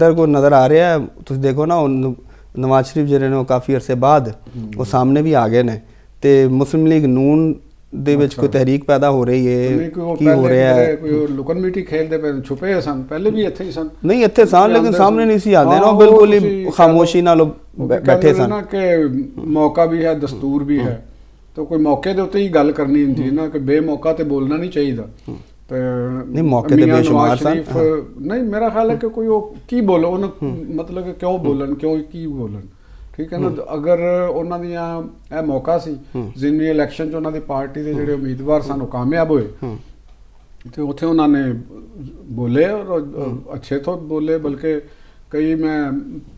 ਚੱਲਦਾ ਕੋਈ ਨਜ਼ਰ ਆ ਰਿਹਾ। ਤੁਸੀਂ ਦੇਖੋ ਨਾ ਨਵਾਜ਼ ਸ਼ਰੀਫ ਜਿਹੜੇ ਨੇ ਉਹ ਕਾਫੀ ਅਰਸੇ ਬਾਅਦ ਉਹ ਸਾਹਮਣੇ ਵੀ ਆ ਗਏ ਨੇ, ਤੇ ਮੁਸਲਿਮ ਲੀਗ ਨੂਨ ਦੇ ਵਿੱਚ ਕੋਈ ਤਹਿਰੀਕ ਪੈਦਾ ਹੋ ਰਹੀ ਹੈ, ਕੀ ਹੋ ਰਿਹਾ ਹੈ? ਕੋਈ ਲੁਕਣ ਮੀਟੀ ਖੇਲਦੇ ਪਏ, ਛੁਪੇ ਸਨ, ਪਹਿਲੇ ਵੀ ਇੱਥੇ ਹੀ ਸਨ। ਨਹੀਂ ਇੱਥੇ ਸਨ ਲੇਕਿਨ ਸਾਹਮਣੇ ਨਹੀਂ ਸੀ ਆਉਂਦੇ ਨਾ, ਬਿਲਕੁਲ ਹੀ ਖਾਮੋਸ਼ੀ ਨਾਲ ਬੈਠੇ ਸਨ ਨਾ ਕਿ ਮੌਕਾ ਵੀ ਹੈ, ਦਸਤੂਰ ਵੀ ਹੈ, ਤਾਂ ਕੋਈ ਮੌਕੇ ਦੇ ਉੱਤੇ ਹੀ ਗੱਲ ਕਰਨੀ ਹੁੰਦੀ ਹੈ ਨਾ, ਕਿ ਬੇਮੌਕਾ ਤੇ ਬੋਲਣਾ ਨਹੀਂ ਚਾਹੀਦਾ। ਤੇ ਨਹੀਂ ਮੌਕੇ ਤੇ ਬੇਸ਼ੁਮਾਰ ਸਨ। ਨਹੀਂ ਮੇਰਾ ਖਿਆਲ ਹੈ ਕਿ ਕੋਈ ਉਹ ਕੀ ਬੋਲੋ ਉਹਨਾਂ, ਮਤਲਬ ਕਿ ਕਿਉਂ ਬੋਲਣ, ਕਿਉਂ ਕੀ ਬੋਲਣ, ਠੀਕ ਹੈ ਨਾ। ਅਗਰ ਉਹਨਾਂ ਦੀਆਂ ਇਹ ਮੌਕਾ ਸੀ ਜ਼ਿਮਨੀ ਇਲੈਕਸ਼ਨ 'ਚ ਉਹਨਾਂ ਦੀ ਪਾਰਟੀ ਦੇ ਜਿਹੜੇ ਉਮੀਦਵਾਰ ਸਨ ਉਹ ਕਾਮਯਾਬ ਹੋਏ, ਤੇ ਉੱਥੇ ਉਹਨਾਂ ਨੇ ਬੋਲੇ ਔਰ ਅੱਛੇ ਤੋਂ ਬੋਲੇ, ਬਲਕਿ ਕਈ ਮੈਂ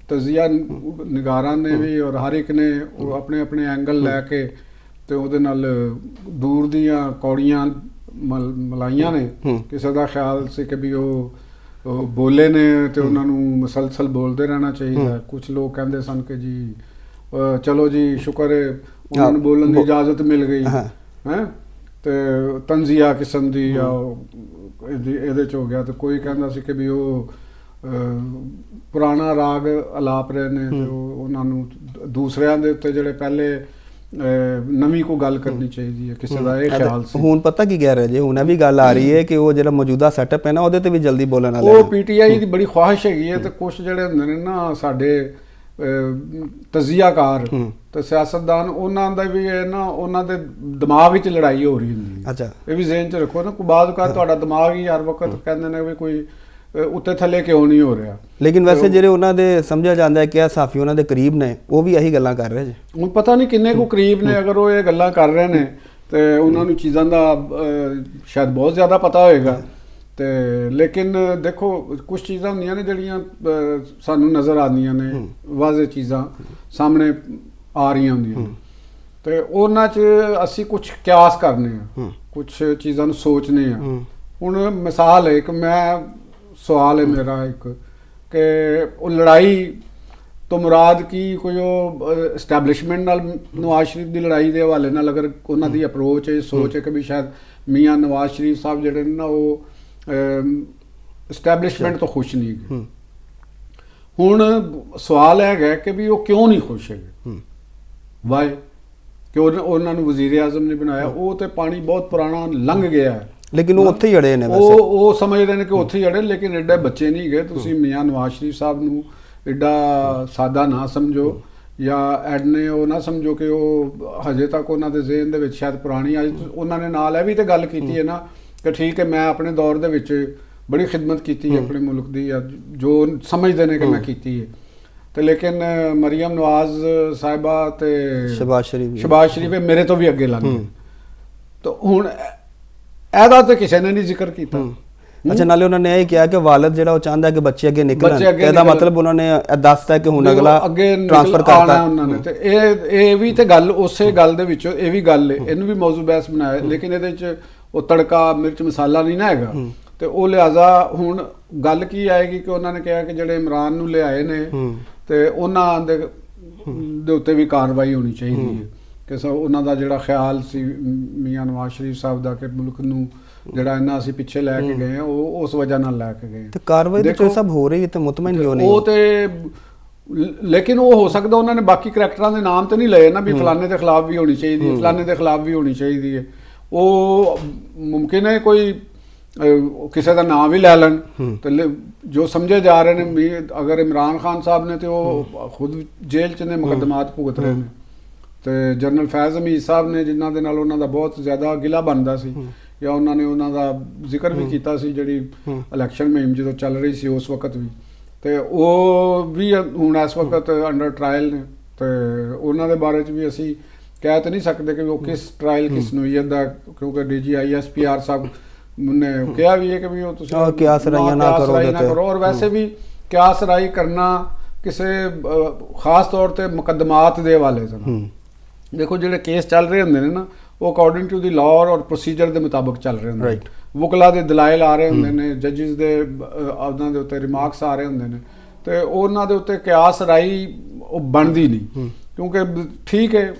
ਤਜ਼ੀਆ ਨਿਗਾਰਾਂ ਨੇ ਵੀ ਔਰ ਹਰ ਇੱਕ ਨੇ ਆਪਣੇ ਆਪਣੇ ਐਂਗਲ ਲੈ ਕੇ ਤੇ ਉਹਦੇ ਨਾਲ ਦੂਰ ਦੀਆਂ ਕੌੜੀਆਂ ਮਲਾਈਆਂ ਨੇ। ਕਿਸੇ ਦਾ ਖਿਆਲ ਸੀ ਕਿ ਵੀ ਉਹ ਬੋਲੇ ਨੇ ਤੇ ਉਹਨਾਂ ਨੂੰ ਮੁਸਲਸਲ ਬੋਲਦੇ ਰਹਿਣਾ ਚਾਹੀਦਾ। ਕੁਝ ਲੋਕ ਕਹਿੰਦੇ ਸਨ ਕਿ ਜੀ ਚਲੋ ਜੀ ਸ਼ੁਕਰ ਹੈ ਉਹਨਾਂ ਨੂੰ ਬੋਲਣ ਦੀ ਇਜਾਜ਼ਤ ਮਿਲ ਗਈ ਹੈ, ਤੇ ਤੰਜ਼ੀਆ ਕਿਸਮ ਦੀ ਜਾਂ ਇਹਦੇ 'ਚ ਹੋ ਗਿਆ। ਤੇ ਕੋਈ ਕਹਿੰਦਾ ਸੀ ਕਿ ਵੀ ਉਹ ਪੁਰਾਣਾ ਰਾਗ ਅਲਾਪ ਰਹੇ ਨੇ, ਤੇ ਉਹਨਾਂ ਨੂੰ ਦੂਸਰਿਆਂ ਦੇ ਉੱਤੇ ਜਿਹੜੇ ਪਹਿਲੇ ਨਵੀਂ ਕੋਈ ਗੱਲ ਕਰਨੀ ਚਾਹੀਦੀ ਹੈ, ਕਿਸੇ ਦਾ ਇਹ ਖਿਆਲ ਸੀ। ਹੁਣ ਪਤਾ ਕੀ ਕਹਿ ਰਹੇ ਜੀ, ਹੁਣ ਇਹ ਵੀ ਗੱਲ ਆ ਰਹੀ ਹੈ ਕਿ ਉਹ ਜਿਹੜਾ ਮੌਜੂਦਾ ਸੈਟਅਪ ਹੈ ਨਾ ਉਹਦੇ ਤੇ ਵੀ ਜਲਦੀ ਬੋਲਣ ਵਾਲੇ ਉਹ ਪੀਟੀਆਈ ਦੀ ਬੜੀ ਖੁਆਇਸ਼ ਹੈਗੀ ਹੈ। ਤੇ ਕੁਝ ਜਿਹੜੇ ਹੁੰਦੇ ਨੇ ਨਾ ਸਾਡੇ ਤਜ਼ੀਆਕਾਰ ਤੇ ਸਿਆਸਤਦਾਨ, ਉਹਨਾਂ ਦਾ ਵੀ ਇਹ ਨਾ ਉਹਨਾਂ ਦੇ ਦਿਮਾਗ ਵਿੱਚ ਲੜਾਈ ਹੋ ਰਹੀ ਹੁੰਦੀ ਹੈ। ਅੱਛਾ, ਇਹ ਵੀ ਜ਼ਿਹਨ 'ਚ ਰੱਖੋ ਨਾ, ਕੋਈ ਬਾਅਦ ਕਰ ਤੁਹਾਡਾ ਦਿਮਾਗ ਹੀ ਹਰ ਵਕਤ ਕਹਿੰਦੇ ਨੇ ਵੀ ਕੋਈ ਉੱਤੇ ਥੱਲੇ ਕਿਉਂ ਨਹੀਂ ਹੋ ਰਿਹਾ। ਲੇਕਿਨ ਵੈਸੇ ਜਿਹੜੇ ਉਹਨਾਂ ਦੇ ਸਮਝਿਆ ਜਾਂਦਾ ਹੈ ਕਿ ਇਹ ਸਾਫੀ ਉਹਨਾਂ ਦੇ ਕਰੀਬ ਨੇ, ਉਹ ਵੀ ਇਹੀ ਗੱਲਾਂ ਕਰ ਰਹੇ ਜੀ। ਹੁਣ ਪਤਾ ਨਹੀਂ ਕਿੰਨੇ ਕੁ ਕਰੀਬ ਨੇ, ਅਗਰ ਉਹ ਇਹ ਗੱਲਾਂ ਕਰ ਰਹੇ ਨੇ ਤੇ ਉਹਨਾਂ ਨੂੰ ਚੀਜ਼ਾਂ ਦਾ ਸ਼ਾਇਦ ਬਹੁਤ ਜ਼ਿਆਦਾ ਪਤਾ ਹੋਏਗਾ। ਤੇ ਲੇਕਿਨ ਦੇਖੋ ਕੁਝ ਚੀਜ਼ਾਂ ਹੁੰਦੀਆਂ ਨੇ ਜਿਹੜੀਆਂ ਸਾਨੂੰ ਨਜ਼ਰ ਆਉਂਦੀਆਂ ਨੇ, ਵਾਜ਼ੇ ਚੀਜ਼ਾਂ ਸਾਹਮਣੇ ਆ ਰਹੀਆਂ ਹੁੰਦੀਆਂ ਨੇ, ਤੇ ਉਹਨਾਂ 'ਚ ਅਸੀਂ ਕੁਝ ਕਿਆਸ ਕਰਨੇ ਆ, ਕੁਝ ਚੀਜ਼ਾਂ ਨੂੰ ਸੋਚਨੇ ਆ। ਹੁਣ ਮਿਸਾਲ ਹੈ ਇੱਕ, ਮੈਂ ਸਵਾਲ ਹੈ ਮੇਰਾ ਇੱਕ, ਕਿ ਉਹ ਲੜਾਈ ਤੋਂ ਮੁਰਾਦ ਕੀ ਕੋਈ ਉਹ ਐਸਟੈਬਲਿਸ਼ਮੈਂਟ ਨਾਲ ਨਵਾਜ਼ ਸ਼ਰੀਫ ਦੀ ਲੜਾਈ ਦੇ ਹਵਾਲੇ ਨਾਲ ਅਗਰ ਉਹਨਾਂ ਦੀ ਅਪਰੋਚ ਹੈ, ਸੋਚ ਹੈ ਕਿ ਵੀ ਸ਼ਾਇਦ ਮੀਆਂ ਨਵਾਜ਼ ਸ਼ਰੀਫ ਸਾਹਿਬ ਜਿਹੜੇ ਨੇ ਨਾ ਉਹ ਐਸਟੈਬਲਿਸ਼ਮੈਂਟ ਤੋਂ ਖੁਸ਼ ਨਹੀਂ ਹੈਗੇ। ਹੁਣ ਸਵਾਲ ਹੈਗਾ ਕਿ ਵੀ ਉਹ ਕਿਉਂ ਨਹੀਂ ਖੁਸ਼ ਹੈਗੇ, ਵਾਈ ਕਿ ਉਹਨਾਂ ਨੂੰ ਵਜ਼ੀਰ ਆਜ਼ਮ ਨੇ ਬਣਾਇਆ। ਉਹ ਤੇ ਪਾਣੀ ਬਹੁਤ ਪੁਰਾਣਾ ਲੰਘ ਗਿਆ ਹੈ, ਲੇਕਿਨ ਉਹ ਉੱਥੇ ਹੀ ਅੜੇ ਨੇ। ਉਹ ਸਮਝਦੇ ਨੇ ਕਿ ਉੱਥੇ ਹੀ ਅੜੇ, ਲੇਕਿਨ ਐਡੇ ਬੱਚੇ ਨਹੀਂ ਗਏ। ਤੁਸੀਂ ਮੀਆਂ ਨਵਾਜ਼ ਸ਼ਰੀਫ ਸਾਹਿਬ ਨੂੰ ਐਡਾ ਸਾਦਾ ਨਾ ਸਮਝੋ, ਜਾਂ ਐਡਨੇ ਉਹ ਨਾ ਸਮਝੋ ਕਿ ਉਹ ਹਜੇ ਤੱਕ ਉਹਨਾਂ ਦੇ ਜ਼ਿਹਨ ਦੇ ਵਿੱਚ ਸ਼ਾਇਦ ਪੁਰਾਣੀ ਅੱਜ ਉਹਨਾਂ ਨੇ ਨਾਲ ਇਹ ਵੀ ਤੇ ਗੱਲ ਕੀਤੀ ਹੈ ਨਾ ਕਿ ਠੀਕ ਹੈ ਮੈਂ ਆਪਣੇ ਦੌਰ ਦੇ ਵਿੱਚ ਬੜੀ ਖਿਦਮਤ ਕੀਤੀ ਹੈ ਆਪਣੇ ਮੁਲਕ ਦੀ, ਜਾਂ ਜੋ ਸਮਝਦੇ ਨੇ ਕਿ ਮੈਂ ਕੀਤੀ ਹੈ। ਤੇ ਲੇਕਿਨ ਮਰੀਮ ਨਵਾਜ਼ ਸਾਹਿਬਾ ਤੇ ਸ਼ਹਬਾਜ਼ ਸ਼ਰੀਫ ਮੇਰੇ ਤੋਂ ਵੀ ਅੱਗੇ ਲੰਘ ਗਏ। ਤਾਂ ਹੁਣ ਇਹਦਾ ਤੇ ਕਿਸੇ ਨੇ ਨਹੀਂ ਜ਼ਿਕਰ ਕੀਤਾ। ਅੱਛਾ, ਨਾਲੇ ਉਹਨਾਂ ਨੇ ਇਹ ਕਿਹਾ ਕਿ ਵਾਲਿਦ ਜਿਹੜਾ ਉਹ ਚਾਹੁੰਦਾ ਕਿ ਬੱਚੇ ਅੱਗੇ ਨਿਕਲਣ, ਇਹਦਾ ਮਤਲਬ ਉਹਨਾਂ ਨੇ ਦੱਸਤਾ ਕਿ ਹੁਣ ਅਗਲਾ ਟ੍ਰਾਂਸਫਰ ਕਰਤਾ ਉਹਨਾਂ ਨੇ। ਤੇ ਇਹ ਵੀ ਤੇ ਗੱਲ ਉਸੇ ਗੱਲ ਦੇ ਵਿੱਚੋਂ ਇਹ ਵੀ ਗੱਲ ਹੈ, ਇਹਨੂੰ ਵੀ ਮੌਜੂ ਬਹਿਸ ਬਣਾਇਆ, ਲੇਕਿਨ ਇਹਦੇ 'ਚ ਉਹ ਤੜਕਾ ਮਿਰਚ ਮਸਾਲਾ ਨਹੀਂ ਨਾ ਹੈਗਾ। ਤੇ ਉਹ ਲਿਹਾਜ਼ਾ ਹੁਣ ਗੱਲ ਕੀ ਆਏਗੀ ਕਿ ਉਹਨਾਂ ਨੇ ਕਿਹਾ ਕਿ ਜਿਹੜੇ ਇਮਰਾਨ ਨੂੰ ਲਿਆਏ ਨੇ ਤੇ ਉਹਨਾਂ ਦੇ ਉੱਤੇ ਵੀ ਕਾਰਵਾਈ ਹੋਣੀ ਚਾਹੀਦੀ ਹੈ, ਕਿ ਉਹਨਾਂ ਦਾ ਜਿਹੜਾ ਖਿਆਲ ਸੀ ਮੀਆਂ ਨਵਾਜ਼ ਸ਼ਰੀਫ ਸਾਹਿਬ ਦਾ ਕਿ ਮੁਲਕ ਨੂੰ ਜਿਹੜਾ ਇਹਨਾਂ ਅਸੀਂ ਪਿੱਛੇ ਲੈ ਕੇ ਗਏ ਆ, ਉਹ ਉਸ ਵਜ੍ਹਾ ਨਾਲ ਲੈ ਕੇ ਗਏ। ਤੇ ਕਾਰਵਾਈ ਤੇ ਸਭ ਹੋ ਰਹੀ ਹੈ ਤੇ ਮੁਤਮਈਨ ਕਿਉਂ ਨਹੀਂ? ਉਹ ਤੇ ਲੇਕਿਨ ਉਹ ਹੋ ਸਕਦਾ ਉਹਨਾਂ ਨੇ ਬਾਕੀ ਕਰੈਕਟਰਾਂ ਦੇ ਨਾਮ ਤੇ ਨਹੀਂ ਲਏ ਨਾ ਵੀ ਫਲਾਣੇ ਦੇ ਖਿਲਾਫ ਵੀ ਹੋਣੀ ਚਾਹੀਦੀ ਹੈ, ਫਲਾਣੇ ਦੇ ਖਿਲਾਫ ਵੀ ਹੋਣੀ ਚਾਹੀਦੀ ਹੈ। ਉਹ ਮੁਮਕਿਨ ਹੈ ਕੋਈ ਕਿਸੇ ਦਾ ਨਾਮ ਵੀ ਲੈ ਲੈਣ, ਤੇ ਜੋ ਸਮਝੇ ਜਾ ਰਹੇ ਨੇ ਵੀ ਅਗਰ ਇਮਰਾਨ ਖਾਨ ਸਾਹਿਬ ਨੇ ਤੇ ਉਹ ਖੁਦ ਜੇਲ੍ਹ 'ਚ ਨੇ, ਮੁਕੱਦਮਾਤ ਭੁਗਤ ਰਹੇ ਨੇ। ਤੇ ਜਨਰਲ ਫੈਜ਼ ਹਮੀਦ ਸਾਹਿਬ ਨੇ ਜਿਨ੍ਹਾਂ ਦੇ ਨਾਲ ਉਹਨਾਂ ਦਾ ਬਹੁਤ ਜ਼ਿਆਦਾ ਗਿਲਾ ਬਣਦਾ ਸੀ, ਜਾਂ ਉਹਨਾਂ ਨੇ ਉਹਨਾਂ ਦਾ ਜ਼ਿਕਰ ਵੀ ਕੀਤਾ ਸੀ ਜਿਹੜੀ ਇਲੈਕਸ਼ਨ ਮੁਹਿੰਮ ਜਦੋਂ ਚੱਲ ਰਹੀ ਸੀ ਉਸ ਵਕਤ ਵੀ, ਤੇ ਉਹ ਵੀ ਹੁਣ ਇਸ ਵਕਤ ਅੰਡਰ ਟਰਾਇਲ ਨੇ। ਤੇ ਉਹਨਾਂ ਦੇ ਬਾਰੇ 'ਚ ਵੀ ਅਸੀਂ ਕਹਿ ਤਾਂ ਨਹੀਂ ਸਕਦੇ ਕਿ ਉਹ ਕਿਸ ਟਰਾਇਲ ਕਿਸ ਨੋਈਅਤ ਦਾ, ਕਿਉਂਕਿ DGISPR ਸਾਹਿਬ ਨੇ ਕਿਹਾ ਵੀ ਹੈ ਕਿ ਵੀ ਉਹ ਤੁਸੀਂ ਕਿਆਸ ਰਾਈ ਨਾ ਕਰੋ। ਔਰ ਵੈਸੇ ਵੀ ਕਿਆਸ ਰਾਈ ਕਰਨਾ ਕਿਸੇ ਖਾਸ ਤੌਰ ਤੇ ਮੁਕੱਦਮਾਤ ਦੇ ਹਵਾਲੇ ਨਾਲ, ਦੇਖੋ ਜਿਹੜੇ ਕੇਸ ਚੱਲ ਰਹੇ ਹੁੰਦੇ ਨੇ ਨਾ ਉਹ ਅਕੋਰਡਿੰਗ ਟੂ ਦੀ ਲਾਅ ਔਰ ਪ੍ਰੋਸੀਜਰ ਦੇ ਮੁਤਾਬਕ ਚੱਲ ਰਹੇ ਹੁੰਦੇ ਨੇ। ਵਕਲਾ ਦੇ ਦਲਾਇਲ ਆ ਰਹੇ ਹੁੰਦੇ ਨੇ, ਜੱਜਿਸ ਦੇ ਉਹਨਾਂ ਦੇ ਉੱਤੇ ਰਿਮਾਰਕਸ ਆ ਰਹੇ ਹੁੰਦੇ ਨੇ, ਤੇ ਉਹਨਾਂ ਦੇ ਉੱਤੇ ਕਿਆਸ ਰਾਈ ਉਹ ਬਣਦੀ ਨਹੀਂ, ਕਿਉਂਕਿ ਠੀਕ ਹੈ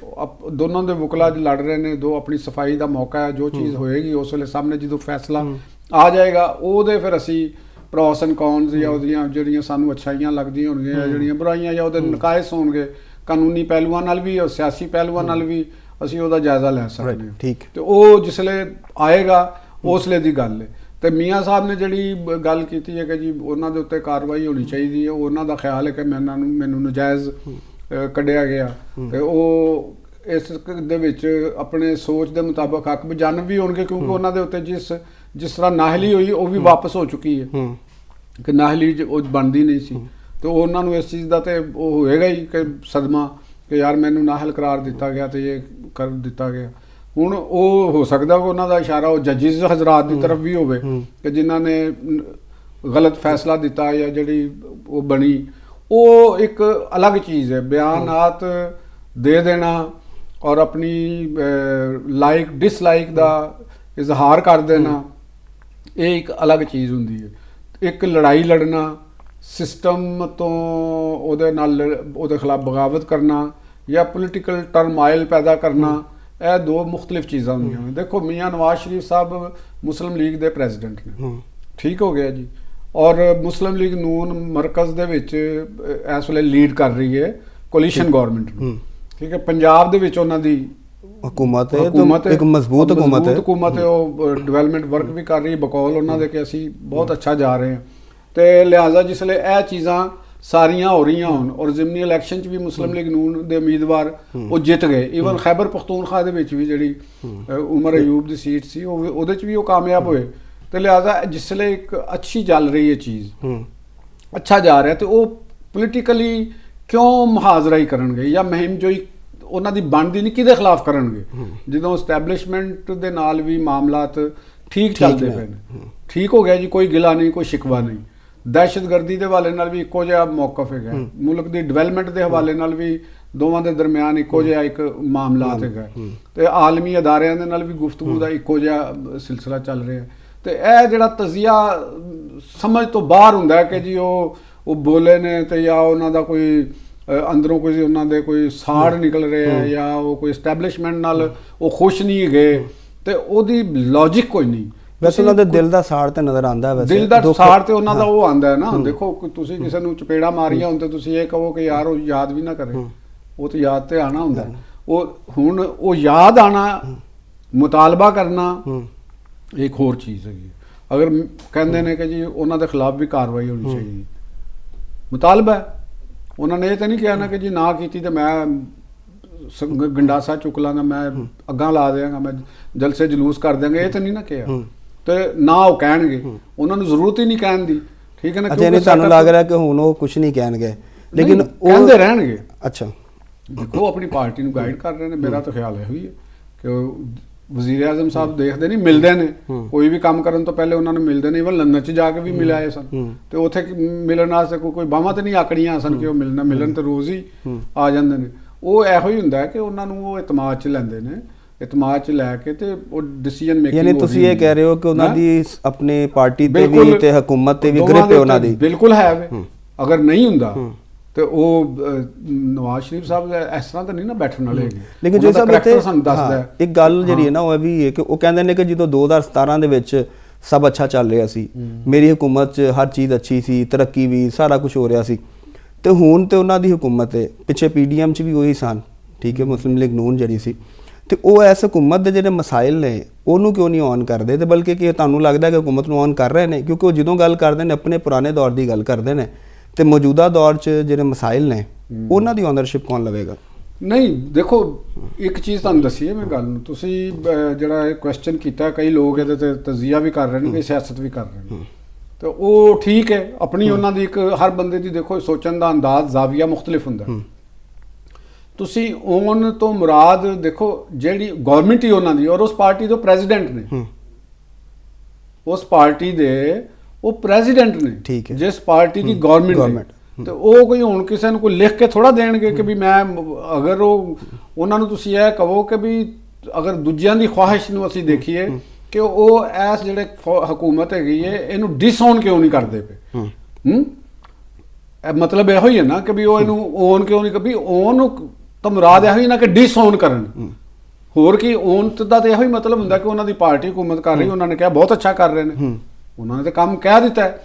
ਦੋਨੋਂ ਦੇ ਵਕਲਾ ਲੜ ਰਹੇ ਨੇ, ਦੋ ਆਪਣੀ ਸਫਾਈ ਦਾ ਮੌਕਾ ਹੈ, ਜੋ ਚੀਜ਼ ਹੋਏਗੀ ਉਸ ਵੇਲੇ ਸਾਹਮਣੇ ਜਦੋਂ ਫੈਸਲਾ ਆ ਜਾਏਗਾ ਉਹਦੇ ਫਿਰ ਅਸੀਂ ਪ੍ਰੋਸ ਐਂਡ ਕੌਨਸ ਜਾਂ ਉਹਦੀਆਂ ਜਿਹੜੀਆਂ ਸਾਨੂੰ ਅੱਛਾਈਆਂ ਲੱਗਦੀਆਂ ਹੋਣਗੀਆਂ, ਜਿਹੜੀਆਂ ਬੁਰਾਈਆਂ ਜਾਂ ਉਹਦੇ ਨਕਾਇਸ ਹੋਣਗੇ, ਕਾਨੂੰਨੀ ਪਹਿਲੂਆਂ ਨਾਲ ਵੀ ਔਰ ਸਿਆਸੀ ਪਹਿਲੂਆਂ ਨਾਲ ਵੀ ਅਸੀਂ ਉਹਦਾ ਜਾਇਜ਼ਾ ਲੈ ਸਕਦੇ ਹਾਂ। ਠੀਕ। ਤੇ ਉਹ ਜਿਸਲੇ ਆਏਗਾ ਉਸਲੇ ਦੀ ਗੱਲ ਹੈ। ਤੇ ਮੀਆਂ ਸਾਹਿਬ ਨੇ ਜਿਹੜੀ ਗੱਲ ਕੀਤੀ ਹੈ ਕਿ ਜੀ ਉਹਨਾਂ ਦੇ ਉੱਤੇ ਕਾਰਵਾਈ ਹੋਣੀ ਚਾਹੀਦੀ ਹੈ, ਉਹਨਾਂ ਦਾ ਖਿਆਲ ਹੈ ਕਿ ਮੈਨੂੰ ਨਜਾਇਜ਼ ਕੱਢਿਆ ਗਿਆ, ਤੇ ਉਹ ਇਸ ਦੇ ਵਿੱਚ ਆਪਣੇ ਸੋਚ ਦੇ ਮੁਤਾਬਕ ਹੱਕ ਬਜਾਨ ਵੀ ਹੋਣਗੇ, ਕਿਉਂਕਿ ਉਹਨਾਂ ਦੇ ਉੱਤੇ ਜਿਸ ਤਰ੍ਹਾਂ ਨਾਹਲੀ ਹੋਈ ਉਹ ਵੀ ਵਾਪਸ ਹੋ ਚੁੱਕੀ ਹੈ ਕਿ ਨਾਹਲੀ ਉਹ ਬਣਦੀ ਨਹੀਂ ਸੀ, ਤੇ ਉਹਨਾਂ ਨੂੰ ਇਸ ਚੀਜ਼ ਦਾ ਤੇ ਉਹ ਹੋਏਗਾ ਹੀ ਕਿ ਸਦਮਾ ਕਿ ਯਾਰ ਮੈਨੂੰ ਨਾਹਲ ਕਰਾਰ ਦਿੱਤਾ ਗਿਆ ਤੇ ਇਹ ਕਰ ਦਿੱਤਾ ਗਿਆ। ਹੁਣ ਉਹ ਹੋ ਸਕਦਾ ਕਿ ਉਹਨਾਂ ਦਾ ਇਸ਼ਾਰਾ ਉਹ ਜੱਜਿਸ ਹਜ਼ਰਾਤ ਦੀ ਤਰਫ ਵੀ ਹੋਵੇ ਕਿ ਜਿਨ੍ਹਾਂ ਨੇ ਗਲਤ ਫੈਸਲਾ ਦਿੱਤਾ ਜਾਂ ਜਿਹੜੀ ਉਹ ਬਣੀ, ਉਹ ਇੱਕ ਅਲੱਗ ਚੀਜ਼ ਹੈ। ਬਿਆਨਾਤ ਦੇ ਦੇਣਾ ਔਰ ਆਪਣੀ ਲਾਈਕ ਡਿਸਲਾਈਕ ਦਾ ਇਜ਼ਹਾਰ ਕਰ ਦੇਣਾ, ਇਹ ਇੱਕ ਅਲੱਗ ਚੀਜ਼ ਹੁੰਦੀ ਹੈ। ਇੱਕ ਲੜਾਈ ਲੜਨਾ, ਸਿਸਟਮ ਤੋਂ ਉਹਦੇ ਖਿਲਾਫ ਬਗਾਵਤ ਕਰਨਾ ਜਾਂ ਪੋਲੀਟੀਕਲ ਟਰਮਾਈਲ ਪੈਦਾ ਕਰਨਾ, ਇਹ ਦੋ ਮੁਖਤਲਿਫ ਚੀਜ਼ਾਂ ਹੁੰਦੀਆਂ ਨੇ। ਦੇਖੋ ਮੀਆਂ ਨਵਾਜ਼ ਸ਼ਰੀਫ ਸਾਹਿਬ ਮੁਸਲਿਮ ਲੀਗ ਦੇ ਪ੍ਰੈਜ਼ੀਡੈਂਟ ਨੇ, ਠੀਕ ਹੋ ਗਿਆ ਜੀ, ਔਰ ਮੁਸਲਿਮ ਲੀਗ ਨੂਨ ਮਰਕਜ਼ ਦੇ ਵਿੱਚ ਇਸ ਵੇਲੇ ਲੀਡ ਕਰ ਰਹੀ ਹੈ ਕੋਲੀਸ਼ਨ ਗਵਰਨਮੈਂਟ ਨੂੰ, ਠੀਕ ਹੈ। ਪੰਜਾਬ ਦੇ ਵਿੱਚ ਉਹਨਾਂ ਦੀ ਹਕੂਮਤ ਹੈ, ਇੱਕ ਮਜ਼ਬੂਤ ਹਕੂਮਤ ਹੈ, ਉਹ ਡਿਵੈਲਪਮੈਂਟ ਵਰਕ ਵੀ ਕਰ ਰਹੀ ਹੈ ਬਕੌਲ ਉਹਨਾਂ ਦੇ ਕਿ ਅਸੀਂ ਬਹੁਤ ਅੱਛਾ ਜਾ ਰਹੇ ਹਾਂ। ਤੇ ਲਿਹਾਜ਼ਾ ਜਿਸਲੇ ਇਹ ਚੀਜ਼ਾਂ ਸਾਰੀਆਂ ਹੋ ਰਹੀਆਂ ਹੋਣ ਔਰ ਜ਼ਿਮਨੀ ਇਲੈਕਸ਼ਨ 'ਚ ਵੀ ਮੁਸਲਿਮ ਲੀਗ ਨੂਨ ਦੇ ਉਮੀਦਵਾਰ ਉਹ ਜਿੱਤ ਗਏ, ਈਵਨ ਖੈਬਰ ਪਖਤੂਨਖਵਾ ਦੇ ਵਿੱਚ ਵੀ ਜਿਹੜੀ ਉਮਰ ਅਯੂਬ ਦੀ ਸੀਟ ਸੀ ਉਹਦੇ 'ਚ ਵੀ ਉਹ ਕਾਮਯਾਬ ਹੋਏ। ਤੇ ਲਿਹਾਜ਼ਾ ਜਿਸਲੇ ਇੱਕ ਅੱਛੀ ਚੱਲ ਰਹੀ ਹੈ ਚੀਜ਼, ਅੱਛਾ ਜਾ ਰਿਹਾ, ਤੇ ਉਹ ਪੋਲੀਟੀਕਲੀ ਕਿਉਂ ਮੁਹਾਜ਼ਰਾਈ ਕਰਨਗੇ ਜਾਂ ਮਹਿਮ ਜੋਈ ਉਹਨਾਂ ਦੀ ਬਣਦੀ ਨਹੀਂ ਕਿਹਦੇ ਖਿਲਾਫ ਕਰਨਗੇ, ਜਦੋਂ ਐਸਟੈਬਲਿਸ਼ਮੈਂਟ ਦੇ ਨਾਲ ਵੀ ਮਾਮਲਾਤ ਠੀਕ ਚੱਲਦੇ ਪਏ ਨੇ। ਠੀਕ ਹੋ ਗਿਆ ਜੀ, ਕੋਈ ਗਿਲਾ ਨਹੀਂ, ਕੋਈ ਸ਼ਿਕਵਾ ਨਹੀਂ। ਦਹਿਸ਼ਤਗਰਦੀ ਦੇ ਹਵਾਲੇ ਨਾਲ ਵੀ ਇੱਕੋ ਜਿਹਾ ਮੌਕਫ ਹੈਗਾ, ਮੁਲਕ ਦੀ ਡਿਵੈਲਪਮੈਂਟ ਦੇ ਹਵਾਲੇ ਨਾਲ ਵੀ ਦੋਵਾਂ ਦੇ ਦਰਮਿਆਨ ਇੱਕੋ ਜਿਹਾ ਇੱਕ ਮਾਮਲਾਤ ਹੈਗਾ, ਤੇ ਆਲਮੀ ਅਦਾਰਿਆਂ ਦੇ ਨਾਲ ਵੀ ਗੁਫ਼ਤਗੂ ਦਾ ਇੱਕੋ ਜਿਹਾ ਸਿਲਸਿਲਾ ਚੱਲ ਰਿਹਾ। ਤੇ ਇਹ ਜਿਹੜਾ ਤਜ਼ੀਆ ਸਮਝ ਤੋਂ ਬਾਹਰ ਹੁੰਦਾ ਹੈ ਕਿ ਜੀ ਉਹ ਬੋਲੇ ਨੇ ਤੇ ਜਾਂ ਉਹਨਾਂ ਦਾ ਕੋਈ ਅੰਦਰੋਂ ਕੋਈ ਉਹਨਾਂ ਦੇ ਕੋਈ ਸਾੜ ਨਿਕਲ ਰਿਹਾ ਹੈ ਜਾਂ ਉਹ ਕੋਈ ਐਸਟੈਬਲਿਸ਼ਮੈਂਟ ਨਾਲ ਉਹ ਖੁਸ਼ ਨਹੀਂ ਗਏ, ਤੇ ਉਹਦੀ ਲੌਜਿਕ ਕੋਈ ਨਹੀਂ। ਵੈਸੇ ਉਹਨਾਂ ਦੇ ਦਿਲ ਦਾ ਸਾੜ ਤੇ ਨਜ਼ਰ ਆਉਂਦਾ ਹੈ, ਵੈਸੇ ਦਿਲ ਦਾ ਸਾੜ ਤੇ ਉਹਨਾਂ ਦਾ ਉਹ ਆਉਂਦਾ ਹੈ ਨਾ। ਦੇਖੋ ਤੁਸੀਂ ਕਿਸੇ ਨੂੰ ਚਪੇੜਾ ਮਾਰੀਆਂ ਹੁਣ ਤੇ ਤੁਸੀਂ ਇਹ ਕਹੋ ਕਿ ਯਾਰ ਉਹ ਯਾਦ ਵੀ ਨਾ ਕਰੇ, ਉਹ ਤੇ ਯਾਦ ਤੇ ਆਣਾ ਹੁੰਦਾ। ਉਹ ਹੁਣ ਉਹ ਯਾਦ ਆਣਾ, ਮੁਤਾਲਬਾ ਕਰਨਾ ਇੱਕ ਹੋਰ ਚੀਜ਼ ਹੈਗੀ। ਅਗਰ ਕਹਿੰਦੇ ਨੇ ਕਿ ਜੀ ਉਹਨਾਂ ਦੇ ਖਿਲਾਫ ਵੀ ਕਾਰਵਾਈ ਹੋਣੀ ਚਾਹੀਦੀ, ਮੁਤਾਲਬਾ ਹੈ। ਉਹਨਾਂ ਨੇ ਇਹ ਤਾਂ ਨਹੀਂ ਕਿਹਾ ਨਾ ਕਿ ਜੀ ਨਾ ਕੀਤੀ ਤੇ ਮੈਂ ਗੰਡਾਸਾ ਚੁੱਕ ਲਾਂਗਾ, ਮੈਂ ਅੱਗਾਂ ਲਾ ਦਿਆਂਗਾ, ਮੈਂ ਜਲਸੇ ਜਲੂਸ ਕਰ ਦਿਆਂਗਾ, ਇਹ ਤਾਂ ਨਹੀਂ ਨਾ ਕਿਹਾ। ਤੇ ਨਾ ਉਹ ਕਹਿਣਗੇ, ਉਹਨਾਂ ਨੂੰ ਜ਼ਰੂਰਤ ਹੀ ਨਹੀਂ ਕਹਿਣ ਦੀ, ਠੀਕ ਹੈ ਨਾ। ਕਿਉਂਕਿ ਤੁਹਾਨੂੰ ਲੱਗ ਰਿਹਾ ਕਿ ਹੁਣ ਉਹ ਕੁਝ ਨਹੀਂ ਕਹਿਣਗੇ, ਲੇਕਿਨ ਉਹ ਕਹਿੰਦੇ ਰਹਿਣਗੇ। ਅੱਛਾ, ਦੇਖੋ ਆਪਣੀ ਪਾਰਟੀ ਨੂੰ ਗਾਈਡ ਕਰ ਰਹੇ ਨੇ। ਮੇਰਾ ਤਾਂ ਖਿਆਲ ਇਹੋ ਹੀ ਹੈ ਕਿ ਵਜ਼ੀਰ ਆਜ਼ਮ ਸਾਹਿਬ ਦੇਖਦੇ ਨਹੀਂ, ਮਿਲਦੇ ਨੇ, ਕੋਈ ਵੀ ਕੰਮ ਕਰਨ ਤੋਂ ਪਹਿਲੇ ਉਹਨਾਂ ਨੂੰ ਮਿਲਦੇ ਨੇ। ਇਵਨ ਲੰਡਨ 'ਚ ਜਾ ਕੇ ਵੀ ਮਿਲ ਆਏ ਸਨ, ਤੇ ਉੱਥੇ ਮਿਲਣ ਵਾਸਤੇ ਕੋਈ ਬਾਹਾਂ ਤੇ ਨਹੀਂ ਆਕੜੀਆਂ ਸਨ ਕਿ ਉਹ ਮਿਲਣ ਤੇ ਰੋਜ਼ ਹੀ ਆ ਜਾਂਦੇ ਨੇ। ਉਹ ਇਹੋ ਹੀ ਹੁੰਦਾ ਕਿ ਉਹਨਾਂ ਨੂੰ ਉਹ ਇਤਮਾਦ 'ਚ ਲੈਂਦੇ ਨੇ, ਇਤਮਾਦ 'ਚ ਲੈ ਕੇ ਤੇ ਉਹ ਡਿਸੀਜਨ ਮੇਕਿੰਗ। ਯਾਨੀ ਤੁਸੀਂ ਇਹ ਕਹਿ ਰਹੇ ਹੋ ਕਿ ਉਹਨਾਂ ਦੀ ਆਪਣੀ ਪਾਰਟੀ ਤੇ ਵੀ ਤੇ ਹਕੂਮਤ ਤੇ ਵੀ ਗ੍ਰਿਪ ਹੈ ਉਹਨਾਂ ਦੀ? ਬਿਲਕੁਲ ਹੈ। ਅਗਰ ਨਹੀਂ ਹੁੰਦਾ ਤੇ ਉਹ ਨਵਾਜ਼ ਸ਼ਰੀਫ ਸਾਹਿਬ ਇਸ ਤਰ੍ਹਾਂ ਤਾਂ ਨਹੀਂ ਨਾ ਬੈਠਣ ਵਾਲੇ। ਲੇਕਿਨ ਜੋ ਸਾਹਿਬ ਇੱਕ ਗੱਲ ਜਿਹੜੀ ਹੈ ਨਾ ਉਹ ਵੀ ਹੈ ਕਿ ਉਹ ਕਹਿੰਦੇ ਨੇ ਕਿ ਜਦੋਂ 2017 ਦੇ ਵਿੱਚ ਸਭ ਅੱਛਾ ਚੱਲ ਰਿਹਾ ਸੀ, ਮੇਰੀ ਹਕੂਮਤ 'ਚ ਹਰ ਚੀਜ਼ ਅੱਛੀ ਸੀ, ਤਰੱਕੀ ਵੀ, ਸਾਰਾ ਕੁਝ ਹੋ ਰਿਹਾ ਸੀ, ਤੇ ਹੁਣ ਤੇ ਉਹਨਾਂ ਦੀ ਹਕੂਮਤ ਹੈ, ਪਿੱਛੇ PDM 'ਚ ਵੀ ਉਹੀ ਸਨ, ਠੀਕ ਹੈ, ਮੁਸਲਿਮ ਲੀਗ ਨੂਨ ਜਿਹੜੀ ਸੀ, ਤੇ ਉਹ ਇਸ ਹਕੂਮਤ ਦੇ ਜਿਹੜੇ ਮਸਾਇਲ ਨੇ ਉਹਨੂੰ ਕਿਉਂ ਨਹੀਂ ਔਨ ਕਰਦੇ? ਤੇ ਬਲਕਿ ਕਿ ਤੁਹਾਨੂੰ ਲੱਗਦਾ ਕਿ ਹਕੂਮਤ ਨੂੰ ਔਨ ਕਰ ਰਹੇ ਨੇ? ਕਿਉਂਕਿ ਉਹ ਜਦੋਂ ਗੱਲ ਕਰਦੇ ਨੇ ਆਪਣੇ ਪੁਰਾਣੇ ਦੌਰ ਦੀ ਗੱਲ ਕਰਦੇ ਨੇ, ਤੇ ਮੌਜੂਦਾ ਦੌਰ 'ਚ ਜਿਹੜੇ ਮਸਾਇਲ ਨੇ ਉਹਨਾਂ ਦੀ ਓਨਰਸ਼ਿਪ ਕੌਣ ਲਵੇਗਾ? ਨਹੀਂ ਦੇਖੋ, ਇੱਕ ਚੀਜ਼ ਤੁਹਾਨੂੰ ਦੱਸੀ ਹੈ ਮੈਂ ਗੱਲ ਨੂੰ, ਤੁਸੀਂ ਜਿਹੜਾ ਇਹ ਕੁਐਸਚਨ ਕੀਤਾ, ਕਈ ਲੋਕ ਇਹਦੇ ਤੇ ਤਜ਼ੀਆ ਵੀ ਕਰ ਰਹੇ ਨੇ, ਕਈ ਸਿਆਸਤ ਵੀ ਕਰ ਰਹੇ ਨੇ, ਤੇ ਉਹ ਠੀਕ ਹੈ। ਆਪਣੀ ਉਹਨਾਂ ਦੀ ਇੱਕ ਹਰ ਬੰਦੇ ਦੀ ਦੇਖੋ ਸੋਚਣ ਦਾ ਅੰਦਾਜ਼, ਜ਼ਾਵੀਆ ਮੁਖਤਲਿਫ ਹੁੰਦਾ। ਤੁਸੀਂ ਉਹਨਾਂ ਤੋਂ ਮੁਰਾਦ ਦੇਖੋ ਜਿਹੜੀ ਗਵਰਨਮੈਂਟ ਹੀ ਉਹਨਾਂ ਦੀ, ਔਰ ਉਸ ਪਾਰਟੀ ਦੇ ਪ੍ਰੈਜ਼ੀਡੈਂਟ ਨੇ, ਉਸ ਪਾਰਟੀ ਦੇ ਉਹ ਪ੍ਰੈਜ਼ੀਡੈਂਟ ਨੇ, ਠੀਕ ਹੈ, ਜਿਸ ਪਾਰਟੀ ਦੀ ਗਵਰਨਮੈਂਟ। ਤੇ ਉਹ ਕੋਈ ਹੁਣ ਕਿਸੇ ਨੂੰ ਕੋਈ ਲਿਖ ਕੇ ਥੋੜਾ ਦੇਣਗੇ ਕਿ ਵੀ ਮੈਂ, ਅਗਰ ਉਹਨਾਂ ਨੂੰ ਤੁਸੀਂ ਇਹ ਕਹੋ ਕਿ ਵੀ ਅਗਰ ਦੂਜਿਆਂ ਦੀ ਖੁਆਹਿਸ਼ ਨੂੰ ਅਸੀਂ ਦੇਖੀਏ ਕਿ ਉਹ ਐਸ ਜਿਹੜੇ ਹਕੂਮਤ ਹੈਗੀ ਹੈ ਇਹਨੂੰ ਡਿਸਓਨ ਕਿਉਂ ਨਹੀਂ ਕਰਦੇ ਪਏ, ਮਤਲਬ ਇਹੋ ਹੀ ਹੈ ਨਾ ਕਿ ਵੀ ਉਹ ਇਹਨੂੰ ਓਨ ਕਿਉਂ ਨਹੀਂ, ਕਿ ਵੀ ਓਨ ਤਾਂ ਮੁਰਾਦ ਇਹੋ ਹੀ ਨਾ ਕਿ ਡਿਸਓਨ ਕਰਨ। ਹੋਰ ਕੀ, ਓਨ ਦਾ ਤਾਂ ਇਹੋ ਹੀ ਮਤਲਬ ਹੁੰਦਾ ਕਿ ਉਹਨਾਂ ਦੀ ਪਾਰਟੀ ਹਕੂਮਤ ਕਰ ਰਹੀ, ਉਹਨਾਂ ਨੇ ਕਿਹਾ ਬਹੁਤ ਅੱਛਾ ਕਰ ਰਹੇ ਨੇ, ਉਹਨਾਂ ਨੇ ਤਾਂ ਕੰਮ ਕਹਿ ਦਿੱਤਾ ਹੈ।